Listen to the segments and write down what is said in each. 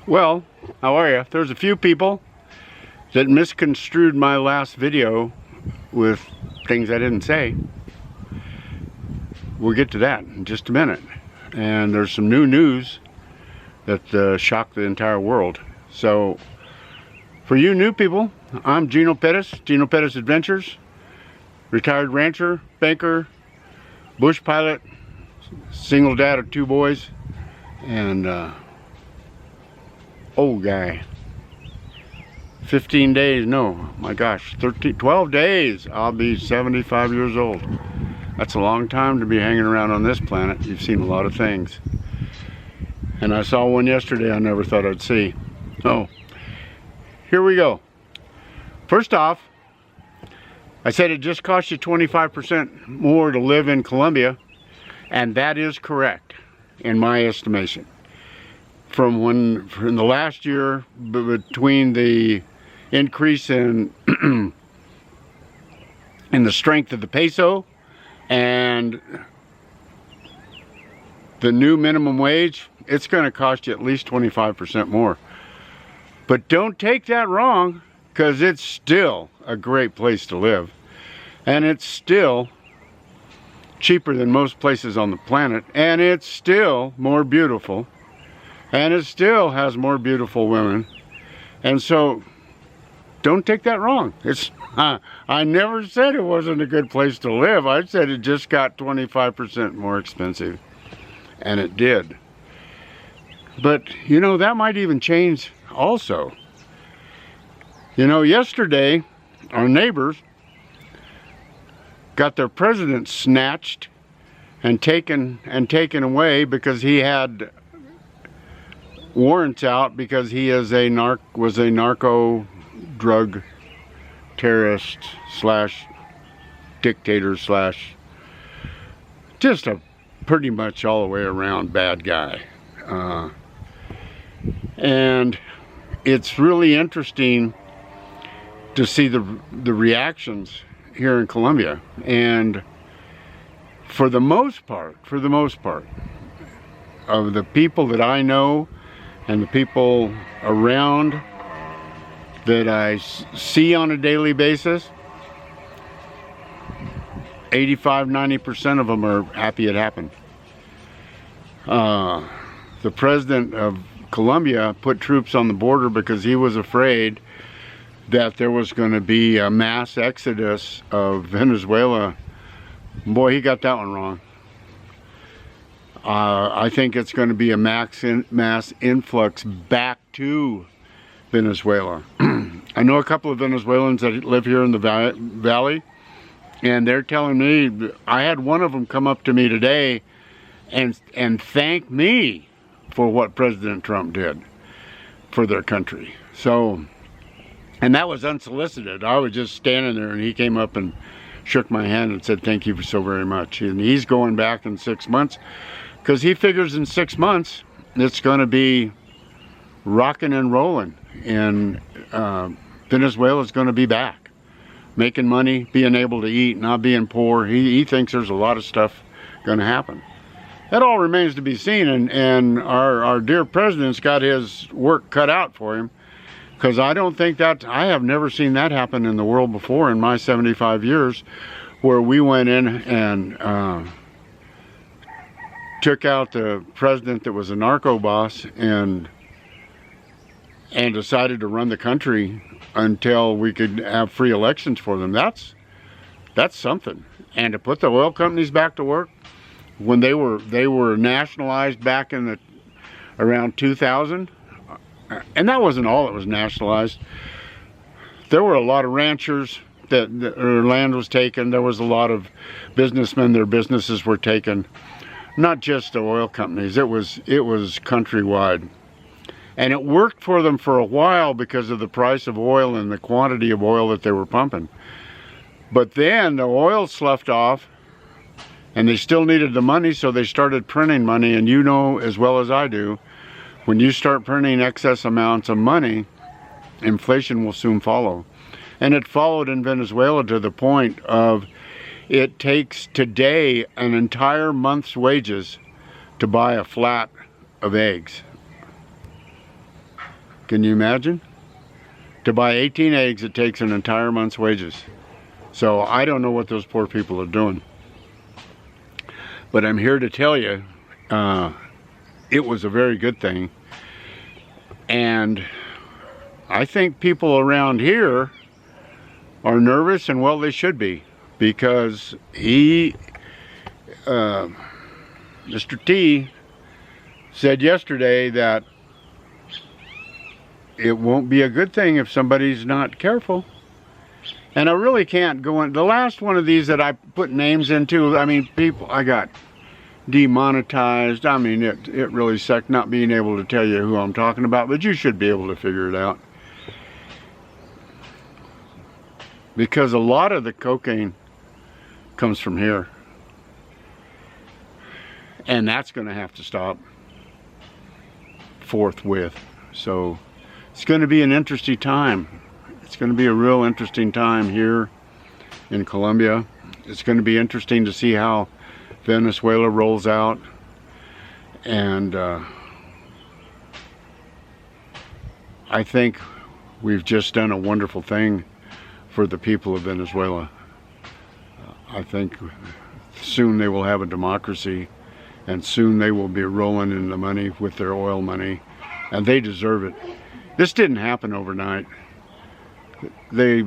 Well, how are you? There's a few people that misconstrued my last video with things I didn't say. We'll get to that in just a minute. And there's some new news that shocked the entire world. So, for you new people, I'm Geno Perez, Geno Perez Adventures, retired rancher, banker, bush pilot, single dad of 2 boys, and old guy. 15 days, no, my gosh, 12 days, I'll be 75 years old. That's a long time to be hanging around on this planet. You've seen a lot of things. And I saw one yesterday I never thought I'd see. Oh, here we go. First off, I said it just cost you 25% more to live in Colombia, and that is correct, in my estimation. From the last year, between the increase in in the strength of the peso and the new minimum wage, it's going to cost you at least 25% more. But don't take that wrong, because it's still a great place to live, and it's still cheaper than most places on the planet, and it's still more beautiful, and it still has more beautiful women. And so don't take that wrong. I never said it wasn't a good place to live. I said it just got 25% more expensive, and it did. But you know, that might even change also. You know, yesterday our neighbors got their president snatched and taken away because he had warrants out because he is was a narco drug terrorist slash dictator slash just a pretty much all the way around bad guy. And it's really interesting to see the reactions here in Colombia. And for the most part of the people that I know and the people around that I see on a daily basis, 85–90% of them are happy it happened. The president of Colombia put troops on the border because he was afraid that there was going to be a mass exodus of Venezuela. Boy, he got that one wrong. I think it's going to be a mass influx back to Venezuela. I know a couple of Venezuelans that live here in the valley, and they're telling me, I had one of them come up to me today and thank me for what President Trump did for their country. So, and that was unsolicited. I was just standing there and he came up and shook my hand and said thank you so very much. And he's going back in 6 months because he figures in 6 months it's going to be rocking and rolling, and Venezuela's going to be back making money, being able to eat, not being poor. He thinks there's a lot of stuff going to happen. That all remains to be seen, and our dear president's got his work cut out for him, because I don't think that, I have never seen that happen in the world before in my 75 years, where we went in and took out the president that was a narco boss and decided to run the country until we could have free elections for them. That's something. And to put the oil companies back to work when they were nationalized back in around 2000, and that wasn't all that was nationalized. There were a lot of ranchers that their land was taken. There was a lot of businessmen, their businesses were taken. Not just the oil companies, it was countrywide. And it worked for them for a while because of the price of oil and the quantity of oil that they were pumping. But then the oil sloughed off, and they still needed the money, so they started printing money. And you know as well as I do, when you start printing excess amounts of money, inflation will soon follow. And it followed in Venezuela to the point of it takes today an entire month's wages to buy a flat of eggs. Can you imagine? To buy 18 eggs, it takes an entire month's wages. So I don't know what those poor people are doing. But I'm here to tell you, it was a very good thing. And I think people around here are nervous, and well, they should be, because Mr. T said yesterday that it won't be a good thing if somebody's not careful. And I really can't go in. The last one of these that I put names into, I mean, people, I got demonetized. I mean, it really sucked not being able to tell you who I'm talking about, but you should be able to figure it out. Because a lot of the cocaine comes from here. And that's going to have to stop forthwith. So it's going to be an interesting time. It's going to be a real interesting time here in Colombia. It's going to be interesting to see how Venezuela rolls out. And I think we've just done a wonderful thing for the people of Venezuela. I think soon they will have a democracy, and soon they will be rolling in the money with their oil money, and they deserve it. This didn't happen overnight. The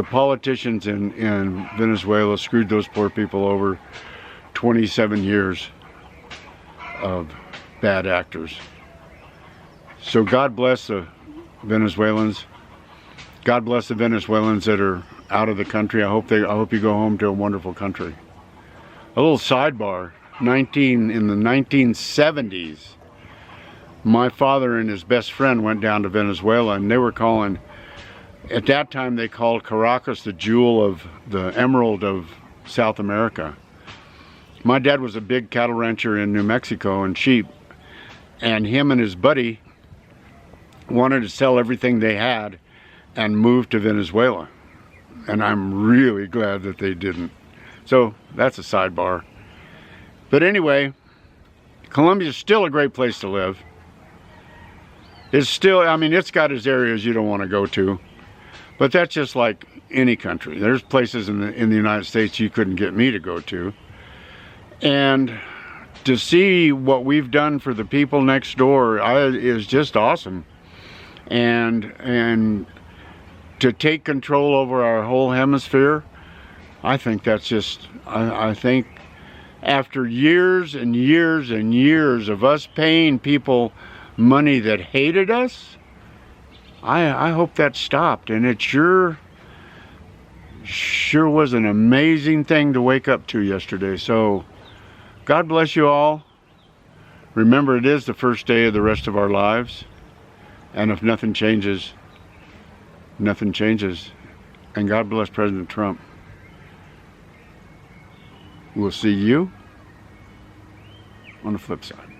politicians in Venezuela screwed those poor people over. 27 years of bad actors. So God bless the Venezuelans. God bless the Venezuelans that are out of the country. I hope you go home to a wonderful country. A little sidebar. In the 1970s, my father and his best friend went down to Venezuela, and they were calling, at that time they called Caracas the jewel of the emerald of South America. My dad was a big cattle rancher in New Mexico and sheep, and him and his buddy wanted to sell everything they had and move to Venezuela. And I'm really glad that they didn't. So that's a sidebar. But anyway, Colombia is still a great place to live. It's still, I mean, it's got its areas you don't want to go to, but that's just like any country. There's places in the United States you couldn't get me to go to. And to see what we've done for the people next door is just awesome. And to take control over our whole hemisphere, I think that's just, I think after years and years and years of us paying people money that hated us, I hope that stopped. And it sure was an amazing thing to wake up to yesterday. So God bless you all. Remember, it is the first day of the rest of our lives. And if nothing changes, nothing changes. And God bless President Trump. We'll see you on the flip side.